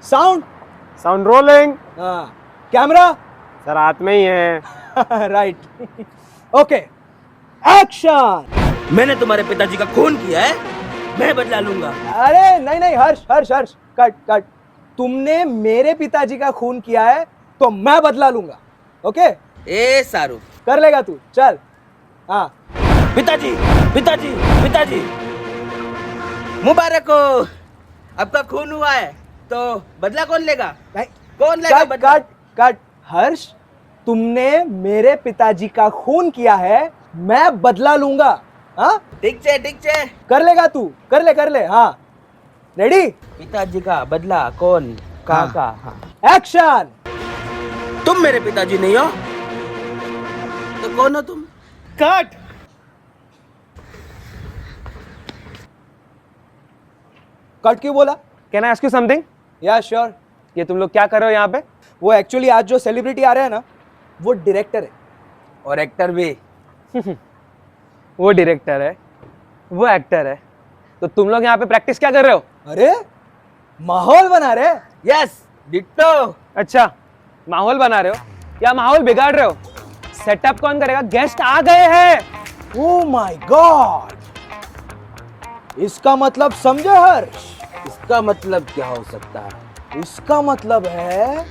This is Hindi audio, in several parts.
Sound sound rolling. Camera sir हाथ में ही है। Right okay action. मैंने तुम्हारे पिताजी का खून किया है, मैं बदला लूंगा। अरे नहीं नहीं हर्ष हर्ष हर्ष कट कट। तुमने मेरे पिताजी का खून किया है तो मैं बदला लूंगा। ओके ए सारू, कर लेगा तू, चल। हाँ पिताजी पिताजी पिताजी, मुबारक हो, आपका खून हुआ है तो बदला कौन लेगा? नहीं कौन लेगा कट बदला? Cut cut. हर्ष तुमने मेरे पिताजी का खून किया है, मैं बदला लूंगा। हाँ ठीक छे ठीक छे। कर लेगा तू, कर ले। हाँ रेडी पिताजी का बदला कौन कहाँ का? हाँ। एक्शन। तुम मेरे पिताजी नहीं हो तो कौन हो तुम? कट। कट क्यों बोला? Can I ask you something? या श्योर। ये तुम लोग क्या कर रहे हो यहाँ पे? वो एक्चुअली आज जो सेलिब्रिटी आ रहे हैं ना, वो डायरेक्टर है। और एक्टर भी। वो डायरेक्टर है, वो एक्टर है, तो तुम लोग यहाँ पे प्रैक्टिस क्या कर रहे हो? अरे माहौल बना रहे। Yes ditto. अच्छा, माहौल बना रहे हो या माहौल बिगाड़ रहे हो? सेटअप कौन करेगा? गेस्ट आ गए हैं। ओ माय गॉड, इसका मतलब समझे हर्ष? इसका मतलब क्या हो सकता है? इसका मतलब है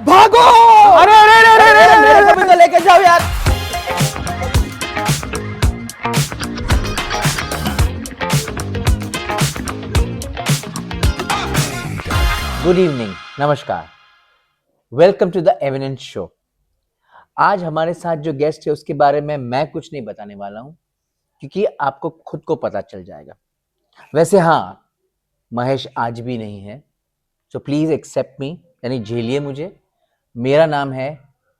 भागो। अरे अरे अरे अरे अरे मेरे को भी तो लेके जाओ यार। गुड इवनिंग, नमस्कार, welcome to the evidence show. आज हमारे साथ जो गेस्ट है उसके बारे में मैं कुछ नहीं बताने वाला हूं, क्योंकि आपको खुद को पता चल जाएगा। वैसे हाँ, महेश आज भी नहीं है, सो प्लीज एक्सेप्ट मी, यानी झेलिए मुझे। मेरा नाम है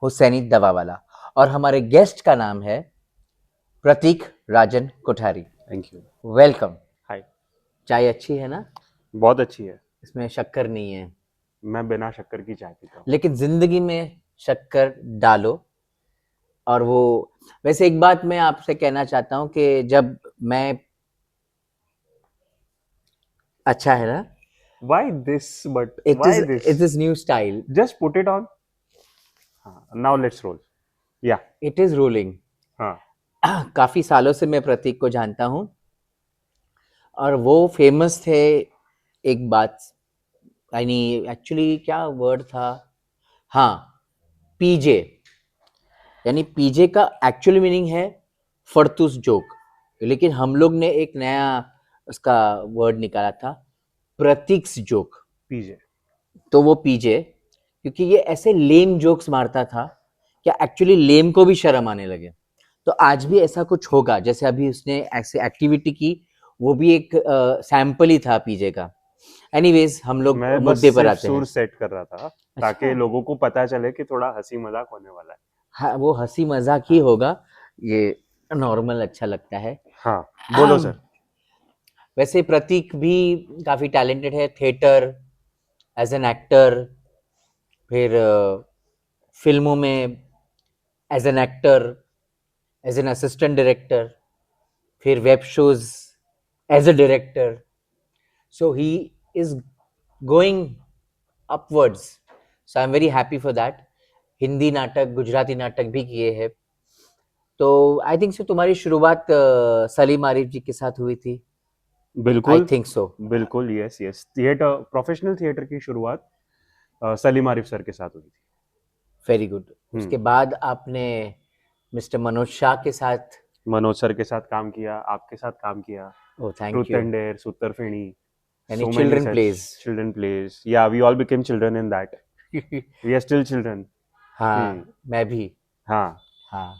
हुसैनी दवावाला और हमारे गेस्ट का नाम है Prateek Rajan Kothari. Thank you. Welcome. Hi. चाय अच्छी है ना? बहुत अच्छी है। इसमें शक्कर नहीं है, मैं बिना शक्कर की चाय पीता हूँ। लेकिन जिंदगी में शक्कर डालो। और वो वैसे एक बात मैं आपसे कहना चाहता हूँ कि जब मैं अच्छा है ना, Why this? But it why is this? it is new style, Just put it on. Now let's roll. Yeah. it is rolling। हाँ। काफी सालों से मैं प्रतीक को जानता हूँ और वो फेमस थे एक बात, यानी एक्चुअली क्या वर्ड था, हाँ, पीजे। यानी पीजे का एक्चुअल मीनिंग है फरतूस जोक, लेकिन हम लोग ने एक नया उसका वर्ड निकाला था, प्रतीक्स जोक। पीजे। तो वो पीजे, क्योंकि ये ऐसे लेम जोक्स मारता था क्या एक्चुअली लेम को भी शर्म आने लगे। तो आज भी ऐसा कुछ होगा, जैसे अभी उसने ऐसे एक्टिविटी की, वो भी एक सैंपल ही था पीजे का। एनीवेज, हम लोग मैं बस मुद्दे पर सिर्फ आते हैं। सुर सेट कर रहा था ताकि अच्छा। लोगों को पता चले कि थोड़ा हंसी मजाक होने वाला है। हाँ, वो हंसी मजाक ही होगा, ये नॉर्मल अच्छा लगता है। हाँ बोलो सर। वैसे प्रतीक भी काफी टैलेंटेड है, थिएटर, एज एन एक्टर, फिर फिल्मों में as an actor, as an assistant director, फिर web shows as a director. So he is going upwards, so I am very happy for that. Hindi नाटक, गुजराती नाटक भी किए हैं। तो आई थिंक सो तुम्हारी शुरुआत सलीम आरिफ जी के साथ हुई थी। बिल्कुल। I think so. बिल्कुल, yes yes. Theatre, professional theatre की शुरुआत सलीम आरिफ सर के साथ हुई थी। Very good. उसके बाद आपने मिस्टर मनोज शाह के साथ, मनोज सर के साथ काम किया, आपके साथ काम किया। Oh thank truth you, and dare, सूत्रफेणी, यानी children plays. children plays. Yeah, we all became children in that. We are still children. हाँ, मैं भी। हाँ। हाँ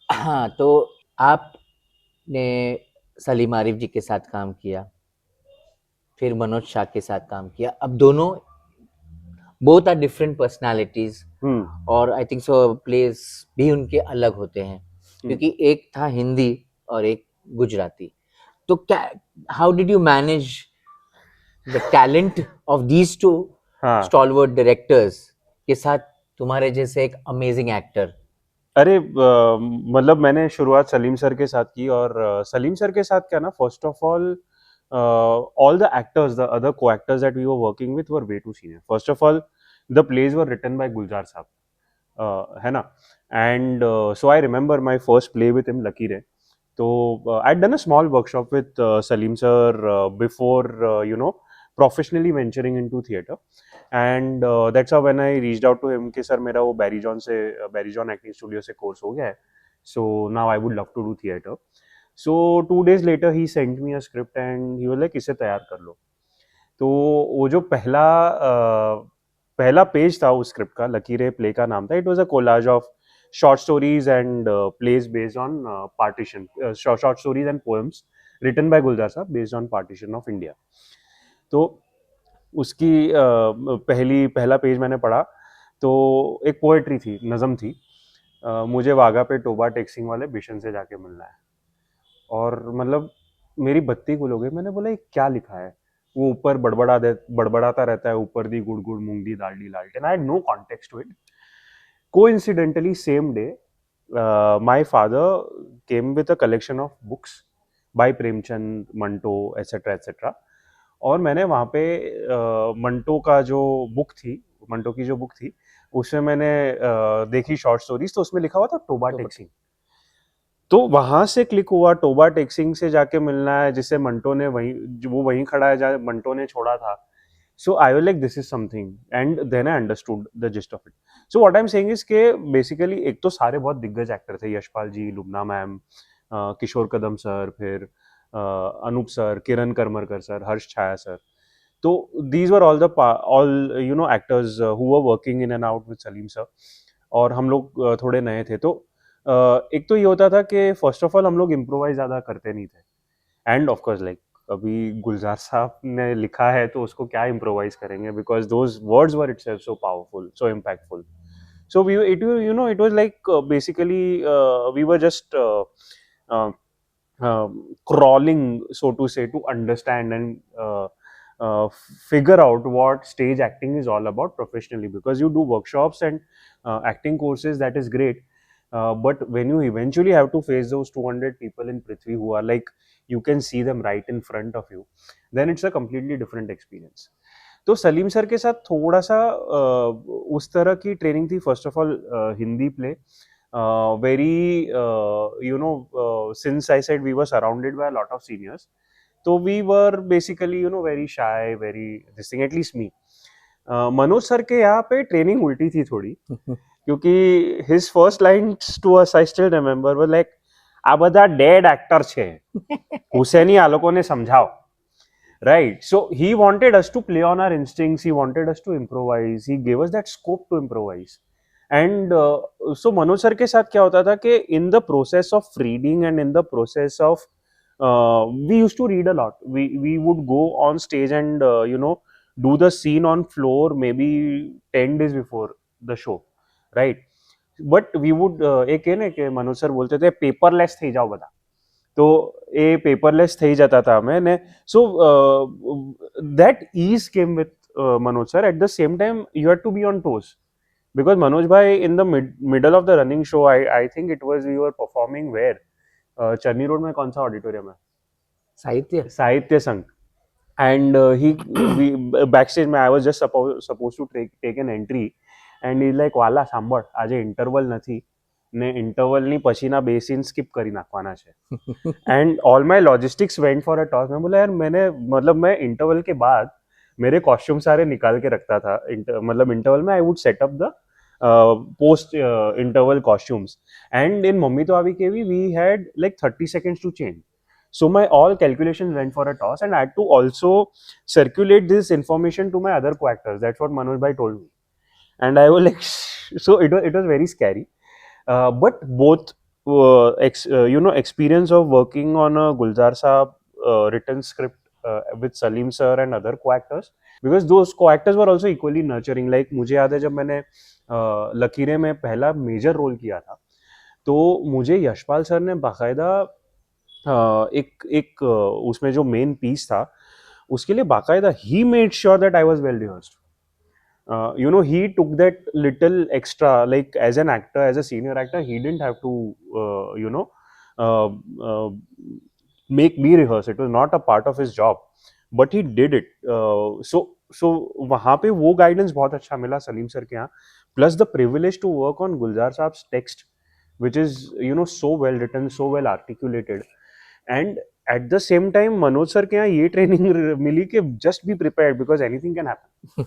हाँ, तो आपने सलीम आरिफ जी के साथ काम किया, फिर मनोज शाह के साथ काम किया। अब दोनों, बोथ आर डिफरेंट पर्सनालिटीज, और आई थिंक सो प्लेस भी उनके अलग होते हैं, क्योंकि एक था हिंदी और एक गुजराती। तो क्या, how did you manage the talent of these two हाँ। स्टॉलवर्ड डायरेक्टर्स के साथ तुम्हारे जैसे एक अमेजिंग एक्टर? अरे मतलब मैंने शुरुआत सलीम सर के साथ की, और सलीम सर के साथ क्या ना, first of all all the actors, the other co-actors that we were working with were way too senior. First of all, the plays were written by Gulzar Saab, है ना? And so I remember my first play with him, Lucky Ray. So I'd done a small workshop with Salim sir before, professionally venturing into theatre. And that's how when I reached out to him कि सर मेरा वो Barry John acting studio से course हो गया है. So now I would love to do theatre. So 2 days later he sent me a script and he was like इसे तैयार कर लो. तो वो जो पहला पेज था उस स्क्रिप्ट का, लकी रे प्ले का नाम था. It was a collage of short stories and plays based on partition, short stories and poems written by Gulzar Saab based on partition of India. तो उसकी पहला पेज मैंने पढ़ा तो एक पोएट्री थी, नज़म थी, मुझे वाघा पे टोबा टैक्सिंग वाले बिशन से जाके मिलना है. और मतलब मेरी बत्ती गुल हो गई. मैंने बोला ये क्या लिखा है. वो ऊपर बड़बड़ाता रहता है, ऊपर दी गुड़ गुड़ मूंग दी दाल डी लालटेन. I had no context to it. Coincidentally, same day, my father came with a collection of books by Premchand, Manto, etc., etc. और मैंने वहाँ पे मंटो का जो बुक थी, मंटो की जो बुक थी, उसमें मैंने देखी शॉर्ट स्टोरीज. तो उसमें लिखा हुआ था टोबा टेक्सिंग. तो वहाँ से क्लिक हुआ टोबा टेक्सिंग से जाके मिलना है, जिसे मंटो ने वहीं खड़ा है जहाँ मंटो ने छोड़ा था. So I was like, this is something, and then I understood the gist of it. So what I'm saying is कि basically एक तो सारे बहुत दिग्गज एक्टर थे, यशपाल जी, लुबना मैम, किशोर कदम सर, फिर अनूप सर, किरण करमरकर सर, हर्ष छाया सर. तो these were all actors who were working in and out with Salim sir. और हम लोग थोड़े नए थे. तो एक तो ये होता था कि फर्स्ट ऑफ ऑल हम लोग इम्प्रोवाइज ज़्यादा करते नहीं थे. एंड ऑफ कोर्स लाइक अभी गुलजार साहब ने लिखा है तो उसको क्या इम्प्रोवाइज करेंगे, because those words were itself so powerful, so impactful. So it was like basically we were just crawling, so to say, to understand and figure out what stage acting is all about professionally, because you do workshops and acting courses, that is great. But when you eventually have to face those 200 people in Prithvi who are like, you can see them right in front of you, then it's a completely different experience. तो सलीम सर के साथ थोड़ा सा उस तरह की ट्रेनिंग थी. First of all Hindi play, very since I said we were surrounded by a lot of seniors, तो we were basically very shy, very this thing, at least me. Manoj sir के यहाँ पे ट्रेनिंग उल्टी थी थोड़ी, क्योंकि his first lines to us, I still remember, were like, આ બધા ડેડ એક્ટર છે, હુસેની આ લોકોને સમજાવો. Right. So he wanted us to play on our instincts. He wanted us to improvise. He gave us that scope to improvise. And so Manoj sir के साथ क्या होता था कि in the process of reading and in the process of we used to read a lot. We would go on stage and do the scene on floor maybe 10 days before the show, right? But we would एक है ना कि मनोज सर बोलते थे पेपरलेस થઈ જાઓ બધા. તો એ પેપરલેસ થઈ જતા હતા અમે ને. સો that ease came with Manoj sir. At the same time you had to be on toes, because Manoj bhai in the middle of the running show, I think it was, we were performing where, चरनी रोड में कौन सा ऑडिटोरियम है, साहित्य संघ. And we backstage में I was just supposed to take an entry, and he's like, વાલા સાંભળ, આજે ઇન્ટરવલ નથી ને ઇન્ટરવલની પછીના બે સીન સ્કીપ કરી નાખવાના છે. And all my logistics went for a toss. मैं बोला यार मैं इंटरवल के बाद मेरे कॉस्ट्यूम सारे निकाल के रखता था. मतलब इंटरवल में I would set up the post interval costumes. And in mummy तो आवी केवी we had like 30 seconds to change. So my all calculations went for a toss, and I had to also circulate this information to my other co-actors. That's what Manoj bhai told me. And I was like, so it was very scary. But both experience of working on a Gulzar Saab written script with Salim sir and other co-actors, because those co-actors were also equally nurturing. Like मुझे याद है जब मैंने लकीरें में पहला मेजर रोल किया था, तो मुझे यशपाल सर ने बाकायदा एक उसमें जो मेन पीस था उसके लिए बाकायदा he made sure that I was well rehearsed. He took that little extra, like as an actor, as a senior actor, he didn't have to make me rehearse. It was not a part of his job, but he did it. So वहाँ पे वो guidance बहुत अच्छा मिला सलीम सर के यहाँ. Plus the privilege to work on Gulzar Saab's text, which is so well written, so well articulated, and at the same time Manoj sir के यहाँ ये training मिली कि just be prepared because anything can happen.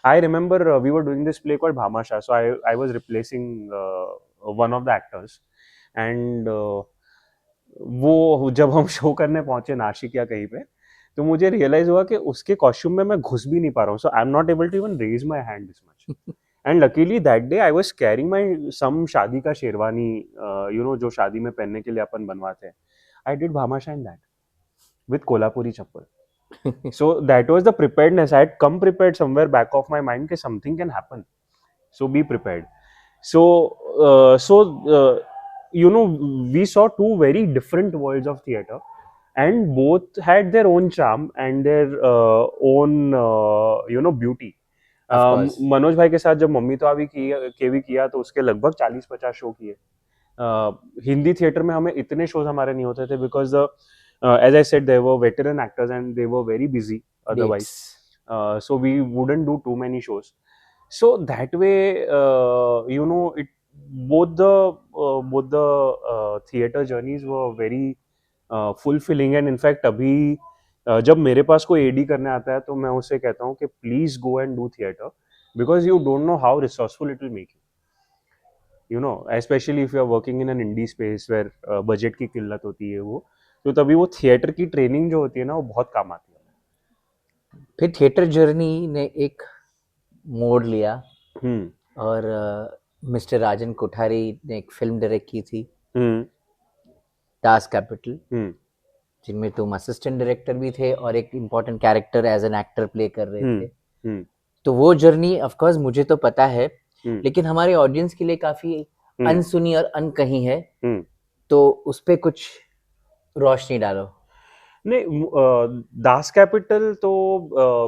I remember we were doing this play called Bhamasha, so I was replacing one of the actors, and वो जब हम शो करने पहुंचे नासिक या कहीं पे, तो मुझे रियलाइज हुआ कि उसके कॉस्ट्यूम में मैं घुस भी नहीं पा रहा हूँ. So I am not able to even raise my hand this much. And luckily that day I was carrying my some शादी का शेरवानी, जो शादी में पहनने के लिए अपन बनवाते हैं. I did Bhamashah in that with Kolhapuri chappal. So that was the preparedness. I had come prepared somewhere back of my mind that something can happen. So be prepared. So we saw two very different worlds of theatre, and both had their own charm and their own beauty. Manoj भाई के साथ जब मम्मी तो अभी किया तो उसके लगभग 40-50 शो किए. हिंदी थिएटर में हमें इतने शोज हमारे नहीं होते थे because as I said, they were veteran actors and they were very busy otherwise. So we wouldn't do too many shows. So that way, it both the theater journeys were very fulfilling. And in fact, अभी जब मेरे पास कोई AD करने आता है तो मैं उसे कहता हूँ कि please go and do theater because you don't know how resourceful it will make you. Especially if you are working in an indie space where budget की किल्लत होती है वो, तो तभी वो थिएटर की ट्रेनिंग जो होती है ना वो बहुत काम आती है. फिर थिएटर जर्नी ने एक मोड़ लिया और मिस्टर राजन कोठारी ने एक फिल्म डायरेक्ट की थी, दास कैपिटल, जिनमें तुम असिस्टेंट डायरेक्टर भी थे और एक important character as an actor play कर रहे थे. तो वो जर्नी ऑफ कोर्स मुझे तो पता है, लेकिन हमारे ऑडियंस के लिए काफी अनसुनी और अनकही है, तो उस पे कुछ रोशनी डालो. नहीं, दास कैपिटल तो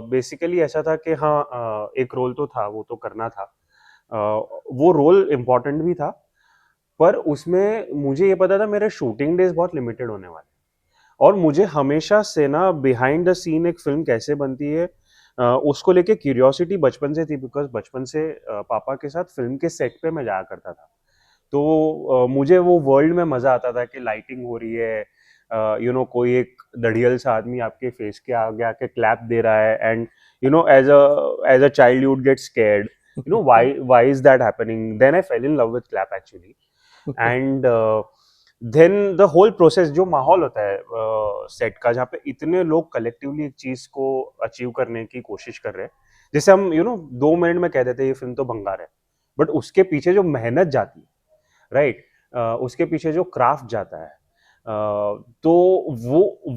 बेसिकली ऐसा था कि हाँ, एक रोल तो था, वो तो करना था. वो रोल इम्पोर्टेंट भी था, पर उसमें मुझे ये पता था मेरे शूटिंग डेज बहुत लिमिटेड होने वाले, और मुझे हमेशा से ना बिहाइंड द सीन एक फिल्म कैसे बनती है उसको लेके क्यूरियोसिटी बचपन से थी. बिकॉज बचपन से पापा के साथ फिल्म के सेट पे मैं जाया करता था, तो मुझे वो वर्ल्ड में मजा आता था कि लाइटिंग हो रही है, कोई एक दढ़ियल सा आदमी आपके फेस के आगे आके क्लैप दे रहा है, and as a child you would get scared, why is that happening. Then I fell in love with clap actually. And then the whole process, जो माहौल होता है सेट का, जहाँ पे इतने लोग कलेक्टिवली एक चीज को अचीव करने की कोशिश कर रहे हैं, जैसे हम 2 मिनट में कह देते हैं ये फिल्म तो भंगार है, बट उसके पीछे जो मेहनत जाती है, राइट, उसके पीछे जो क्राफ्ट जाता है, तो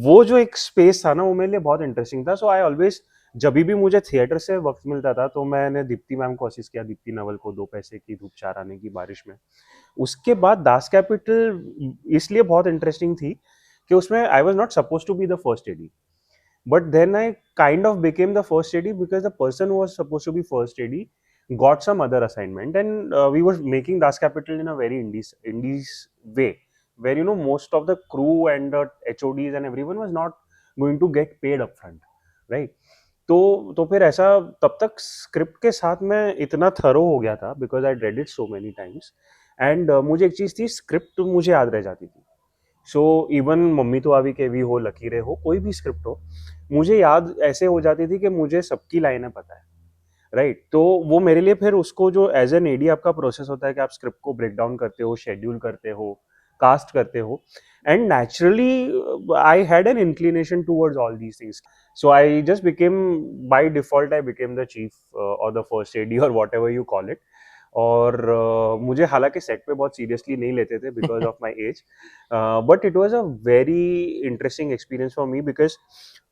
वो जो एक स्पेस था ना, वो मेरे लिए बहुत इंटरेस्टिंग था. सो आई ऑलवेज, जब भी मुझे थिएटर से वक्त मिलता था तो मैंने दीप्ति मैम को असिस्ट किया, दीप्ति नवल को, 2 पैसे की धूप 4 आने की बारिश में. उसके बाद दास कैपिटल इसलिए बहुत इंटरेस्टिंग थी कि उसमें I was not suppose to be the first AD, but then I kind of became the first AD because the person who was suppose to be first AD got some other assignment, and we were making Das Capital in a very indies way, where most of the crew and the HODs and everyone was not going to get paid upfront, right. तो फिर ऐसा, तब तक स्क्रिप्ट के साथ मैं इतना थरो हो गया था because I read it so many times, and मुझे एक चीज़ थी, स्क्रिप्ट मुझे याद रह जाती थी. सो इवन मम्मी तो आवी के भी हो, लकीरें हो, कोई भी स्क्रिप्ट हो, मुझे याद ऐसे हो जाती थी कि मुझे सबकी लाइनें पता है, राइट. तो वो मेरे लिए फिर उसको जो एज एन एडी आपका प्रोसेस होता है कि आप स्क्रिप्ट को ब्रेक डाउन करते हो, शेड्यूल करते हो, कास्ट करते हो, and naturally I had an inclination towards all these things. So I just became, by default I became the chief or the first AD or whatever you call it. और मुझे हालांकि सेट पे बहुत सीरियसली नहीं लेते थे because of my age, but it was a very interesting experience for me because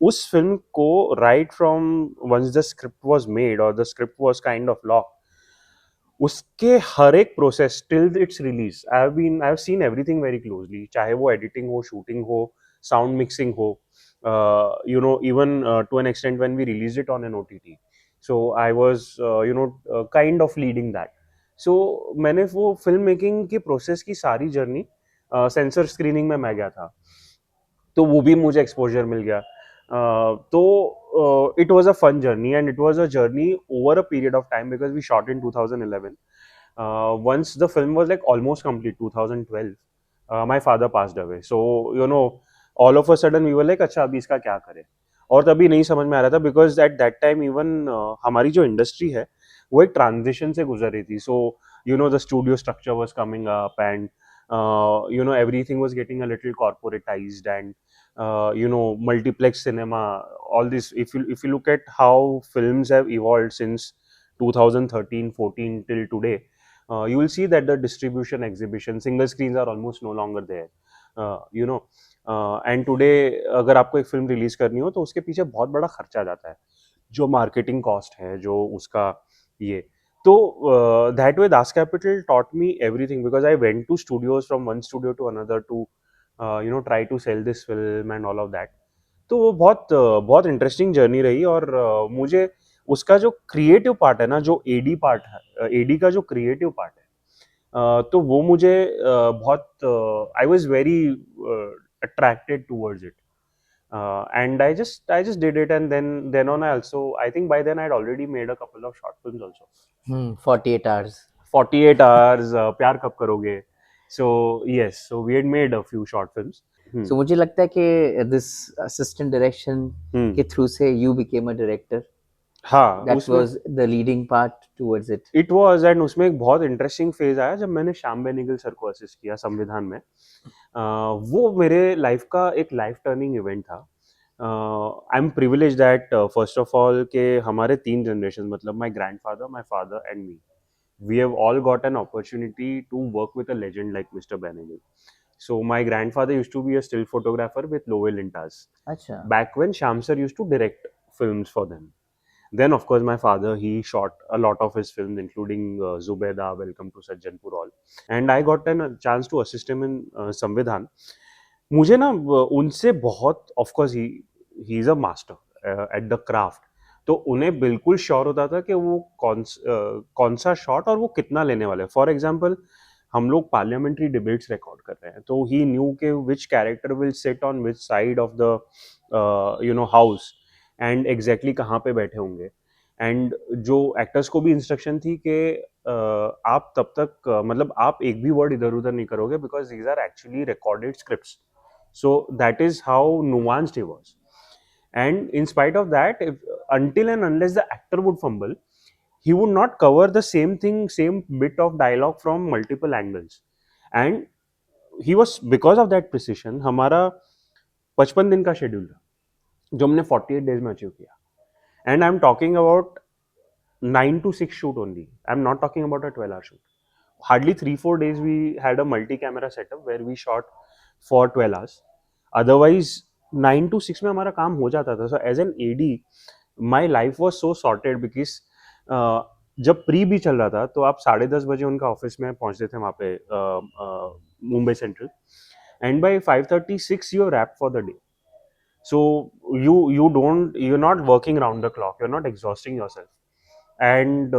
उस फिल्म को right from once the script was made और the script was kind of lock, उसके हर एक process till its release I have seen everything very closely, चाहे वो एडिटिंग हो, शूटिंग हो, साउंड मिक्सिंग हो, even to an extent when we released it on an OTT. So I was kind of leading that. So मैंने वो फिल्म मेकिंग की प्रोसेस की सारी जर्नी सेंसर स्क्रीनिंग में मैं गया था, तो वो भी मुझे एक्सपोजर मिल गया. तो it was a fun journey, and it was a journey over a period of time because we shot in 2011. Once the film was like almost complete, 2012, my father passed away. So all of a sudden we were like, अच्छा अभी इसका क्या करें. और तभी नहीं समझ में आ रहा था because at that time even हमारी जो इंडस्ट्री है वो एक ट्रांजिशन से गुजर रही थी. So the studio structure was coming up, and everything was getting a little corporatized, and multiplex cinema, all this. If you look at how films have evolved since 2013-14 till today, you will see that the distribution, exhibition, single screens are almost no longer there. And today अगर आपको एक फिल्म रिलीज करनी हो तो उसके पीछे बहुत बड़ा खर्चा जाता है, जो मार्केटिंग कॉस्ट है, जो उसका ये. तो that way Das Capital taught me everything because I went to studios, from one studio to another, to try to sell this film and all of that. तो वो बहुत इंटरेस्टिंग जर्नी रही. और मुझे उसका जो क्रिएटिव पार्ट है ना, जो एडी पार्ट है, एडी का जो क्रिएटिव पार्ट है, तो वो मुझे बहुत I was very attracted towards it. And I just did it, and then on I think by then I'd already made a couple of short films also. 48 hours. 48 hours, प्यार कब करोगे. So yes, so we had made a few short films. So मुझे लगता है कि this assistant direction Hmm. के through से you became a director. हाँ, That उसमें was the leading part towards it. It was. And उसमें एक बहुत इंटरेस्टिंग फेज आया जब मैंने श्याम बेनेगल सर को असिस्ट किया संविधान में. वो मेरे लाइफ का एक लाइफ टर्निंग इवेंट था. I am privilege that first of all के हमारे 3 जनरेशन, मतलब my grandfather, my father and me, we have all got an opportunity to work with a legend like Mr. Benegal. So my grandfather used to be a still photographer with Lowell Intas. अच्छा. Back when Sham sir used to direct films for them. Then of course my father, he shot a lot of his films including Zubeda, Welcome to Sajjanpur, all. And I got a chance to assist him in Samvidhan. मुझे ना उनसे बहुत, of course he is a master at the craft. तो उन्हें बिल्कुल श्योर होता था कि वो कौन सा शॉट और वो कितना लेने वाले. फॉर एग्जाम्पल, हम लोग पार्लियामेंट्री डिबेट्स रिकॉर्ड कर रहे हैं, तो ही न्यू के विच character will sit on which side of the house and exactly कहाँ पे बैठे होंगे. एंड जो एक्टर्स को भी इंस्ट्रक्शन थी कि आप तब तक मतलब आप एक भी वर्ड इधर उधर नहीं करोगे because these are actually recorded scripts. So that is how nuanced he was. And in spite of that, until and unless the actor would fumble, he would not cover the same thing, same bit of dialogue from multiple angles. And he was, because of that precision, हमारा 55 दिन का शेड्यूल था जो हमने 48 days में अचीव किया. And I'm talking about 9 to 6 shoot only. I'm not talking about a 12-hour shoot. Hardly 3-4 days we had a multi-camera setup where we shot for 12 hours. Otherwise 9 to 6 में हमारा काम हो जाता था. So as an AD my life was so sorted because जब प्री भी चल रहा था तो आप 10:30 बजे उनका ऑफिस में पहुंचते थे वहाँ पे Mumbai central, and by 5:36 you are wrapped for the day. So you're not working round the clock, you're not exhausting yourself. And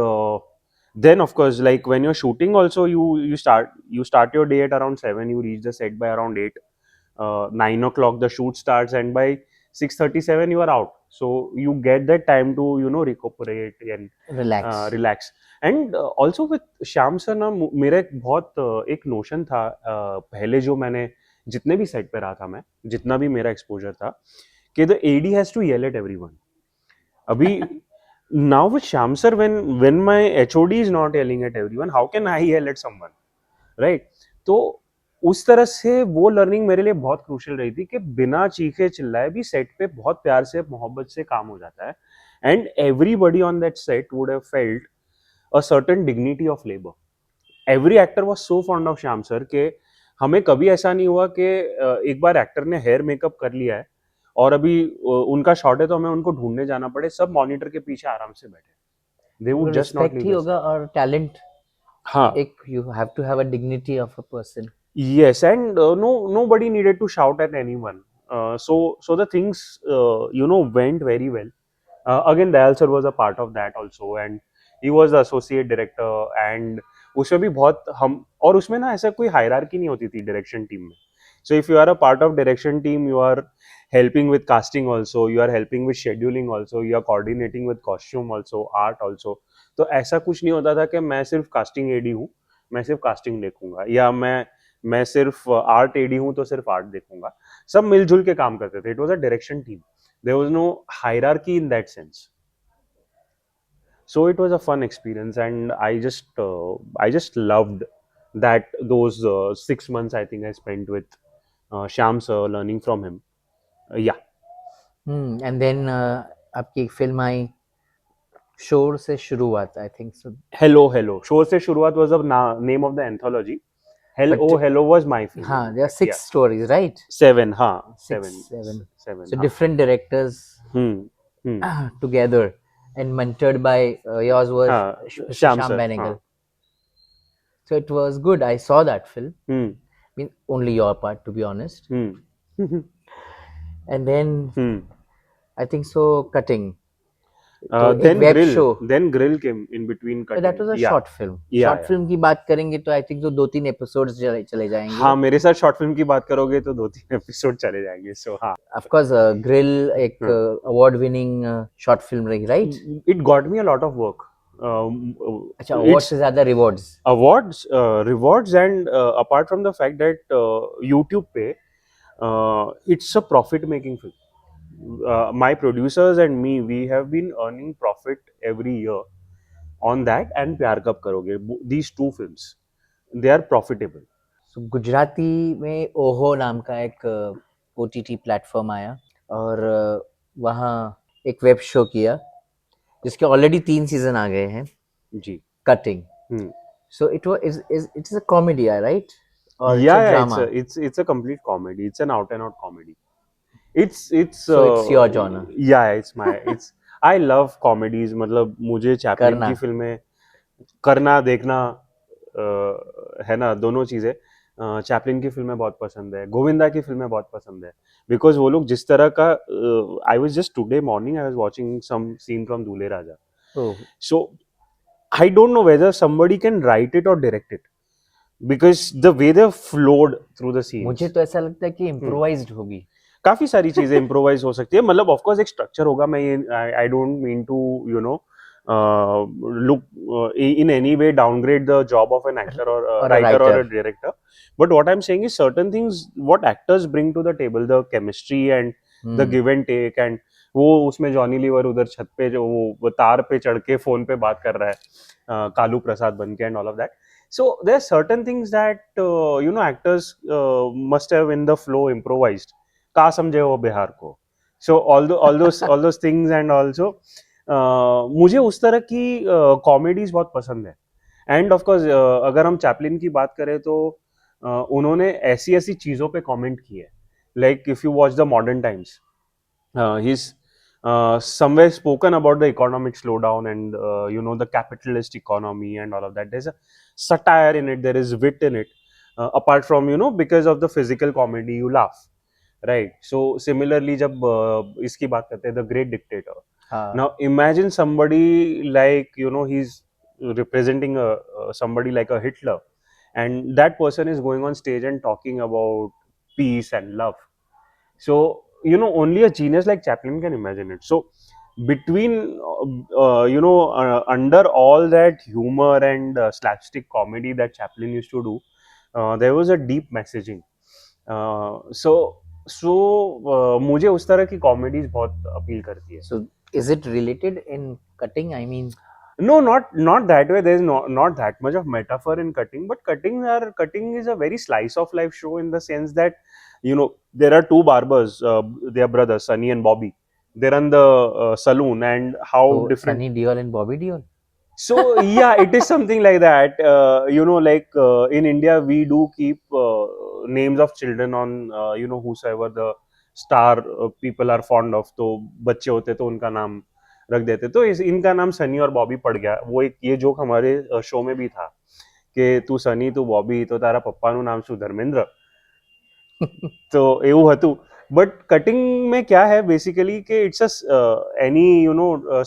then of course, like when you're shooting also, you start your day at around 7, you reach the set by around 8. 9 o'clock the shoot starts, and by 6:37 you are out. So you get that time to recuperate and relax. And also with Shyam sir ना मेरा एक बहुत एक नोशन था पहले जो मैंने जितने भी सेट पे रहा था, मैं जितना भी मेरा एक्सपोजर था, कि the AD has to yell at everyone. अभी now with Shyam sir, when my HOD is not yelling at everyone, how can I yell at someone, right? तो उस तरह से वो लर्निंग मेरे लिए बहुत क्रूशियल रही थी कि बिना चीखे चिल्लाए भी सेट पे बहुत प्यार से मोहब्बत से काम हो जाता है. And everybody on that set would have felt a certain dignity of labour. Every actor was so fond of Shyam sir के हमें कभी ऐसा नहीं हुआ कि एक बार एक्टर ने हेयर मेकअप कर लिया है और अभी उनका शॉट है तो हमें उनको ढूंढने जाना पड़े. सब मॉनिटर के पीछे आराम से बैठे. They would just not leave. होगा और टैलेंट. हाँ, एक you have to have a dignity of a person. Yes, and nobody needed to shout at anyone. So the things went very well. Again, Dayal sir was a part of that also, and he was the associate director. And उसमें भी बहुत हम, और उसमें ना ऐसा कोई हायरार्की नहीं होती थी डायरेक्शन टीम में. So if you are a part of direction team, you are helping with casting also, you are helping with scheduling also, you are coordinating with costume also, art also. तो ऐसा कुछ नहीं होता था कि मैं सिर्फ कास्टिंग एडी हूँ, मैं सिर्फ कास्टिंग देखूंगा, या मैं सिर्फ आर्ट एडी हूँ तो सिर्फ आर्ट देखूंगा. सब मिलजुल के काम करते थे. It was a direction team. There was no hierarchy in that sense. So it was a fun experience, and I just loved that those 6 months I think I spent with Shyam sir, learning from him. Yeah. And then आपकी एक फिल्म आई शोर से शुरुआत, आई थिंक सो. Hello. शोर से शुरुआत was the name of the anthology. Hello was my film. हाँ, there are 6 stories, right? 7, हाँ. Seven. 7. So हाँ. different directors Hmm. together and mentored by yours was हाँ, Shyam sir, Benegal. हाँ. So it was good. I saw that film. Hmm. I mean, only your part, to be honest. Hmm. And then Hmm. I think so, Cutting. तो एक Then web Grill. Show. Then Grill came in between. But that was a Yeah. short film. Yeah, Short yeah. film की बात करेंगे तो I think so 2-3 episodes चले जाएंगे. हाँ, मेरे साथ शॉर्ट फिल्म की बात करोगे तो 2-3 एपिसोड चले जाएंगे. सो हाँ. Of course, Grill एक award winning short film रही, right? It got me a lot of work. अच्छा, awards से ज़्यादा rewards. Rewards, and apart from the fact that YouTube पे it's a profit making film. My producers and me, we have been earning profit every year on that and प्यार कब करोगे. These 2 films, they are profitable. So, Gujarati में ओहो नाम का एक OTT प्लेटफॉर्म आया और वहाँ एक वेब शो किया जिसके ऑलरेडी 3 सीजन आ गए हैं. जी. Cutting. So it is a comedy, right? Or Yeah, it's a drama. it's a complete comedy. It's an out and out comedy. It's So it's your genre. Yeah, it's I love comedies. मतलब मुझे चैपलिन करना. की फिल्में करना देखना है ना, दोनों चीजें. चैपलिन की फिल्में बहुत पसंद है, गोविंदा की फिल्में बहुत पसंद है, बिकॉज वो लोग जिस तरह का. I was just today morning I was watching some scene from Dulhe Raja. Oh. So I don't know whether somebody can write it or direct it, because the way they flowed through the scenes. मुझे तो ऐसा लगता है कि improvised होगी. काफी सारी चीजें इम्प्रोवाइज हो सकती है. मतलब ऑफ कोर्स एक स्ट्रक्चर होगा. मैं ये I don't mean to look in any way downgrade the job of an actor or a writer or a director, but what I'm saying is certain things what actors bring to the table, the chemistry and the give and take, and वो उसमें जॉनी लीवर उधर छत पे जो वो तार पे चढ़ के फोन पे बात कर रहा है कालू प्रसाद बन के and all of that. So there are certain things that actors must have in the flow improvised. का समझे वो बिहार को. So all those things, and also मुझे उस तरह की कॉमेडीज बहुत पसंद है. एंड ऑफ कोर्स अगर हम चैपलिन की बात करें तो उन्होंने ऐसी ऐसी चीजों पे कमेंट की है. Like if you watch the modern times, he's somewhere spoken about the economic slowdown and the capitalist economy and all of that. There's a satire in it, there is wit in it, apart from because of the physical comedy you laugh, right? So similarly जब इसकी बात करते हैं The Great Dictator. Now imagine somebody like he's representing somebody like a Hitler, and that person is going on stage and talking about peace and love. So only a genius like Chaplin can imagine it. So between under all that humor and slapstick comedy that Chaplin used to do, there was a deep messaging. So मुझे उस तरह की कॉमेडीज बहुत अपील करती है. So is it related in Cutting? I mean, no, not that way. There's not that much of metaphor in Cutting, but Cutting is a very slice of life show in the sense that there are 2 barbers, they are brothers, Sunny and Bobby. They run the saloon, and how so different. Sunny Deol and Bobby Deol. So yeah, it is something like that. Like in India, we do keep names of children on whosoever the star people are fond of. तो बच्चे होते तो उनका नाम रख देते. तो इनका नाम सनी और बॉबी पड़ गया. वो एक ये जोक हमारे शो में भी था कि तू सनी तू बॉबी तो तारा पप्पाનું નામ શું ધર્મેન્દ્ર. तो એવું હતું. बट कटिंग में क्या है बेसिकली कि it's any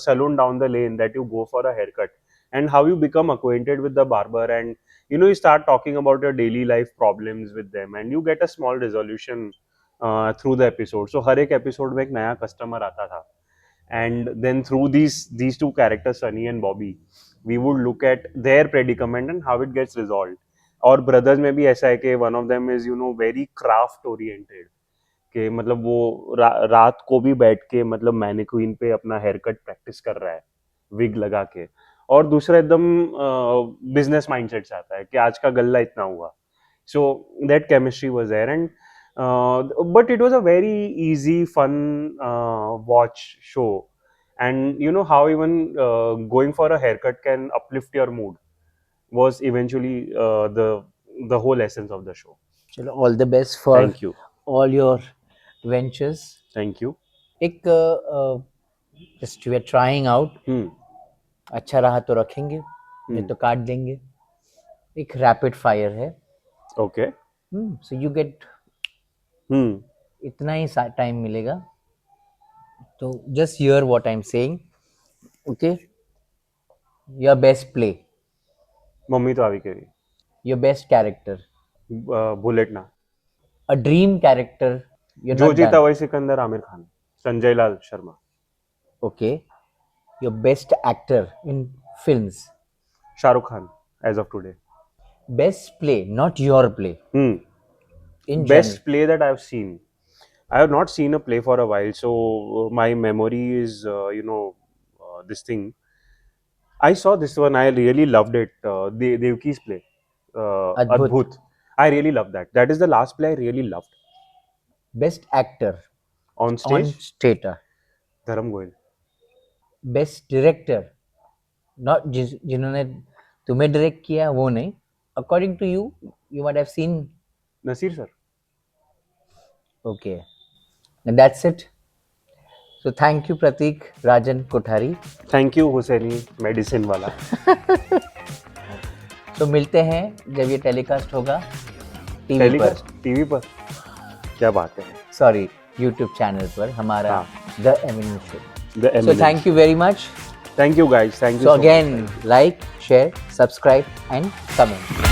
salon down the lane that you go for a hair cut, and how you become acquainted with the barber, and you start talking about your daily life problems with them, and you get a small resolution through the episode. So हर एक एपिसोड में एक नया कस्टमर आता था. And then through these two characters, Sunny and Bobby, we would look at their predicament and how it gets resolved. और brothers में भी ऐसा है कि one of them is very craft oriented. कि मतलब वो रात को भी बैठ के मतलब मैनिक्विन पे अपना हेयर कट प्रैक्टिस कर रहा है विग लगा के. और दूसरा एकदम बिजनेस माइंडसेट से आता है कि आज का गल्ला इतना हुआ. So that chemistry was there. And but it was a very easy fun watch show. And how even going for a haircut can uplift your mood was eventually the whole essence of the show. चलो, all the best for Thank you. all your ventures. Thank you. एक just we are trying out. अच्छा रहा तो रखेंगे, नहीं तो काट देंगे. एक रैपिड फायर है. Okay. So you get इतना ही टाइम मिलेगा. तो just hear what I'm saying. Okay. Your best play. Mummy तो आवी करी. Your best character. बुलेट ना. A dream character. You're जो not जीता done. वही Sikandar Aamir Khan. Sanjay Lal Sharma. Okay. Your best actor in films. Shahrukh Khan as of today. Best play, not your play. In Best general. play that I've seen. I have not seen a play for a while, so my memory is this thing. I saw this one. I really loved it. Devki's play. Adbhut. I really loved that. That is the last play I really loved. Best actor On on stage, theatre. Dharam Goyal. Best director, not जिन्होंने तुम्हें डायरेक्ट किया वो नहीं. According to you, you might have seen. Nasir sir. Okay, and that's it. So thank you Pratik Rajan Kothari. Thank you Hussaini medicine वाला. तो मिलते हैं जब ये टेलीकास्ट होगा टीवी पर. Telecast TV पर. क्या बात है. सॉरी, यूट्यूब चैनल पर हमारा the eminent show. The So eminence. thank you very much. Thank you guys. Thank you. So so much. again, like, share, subscribe and comment.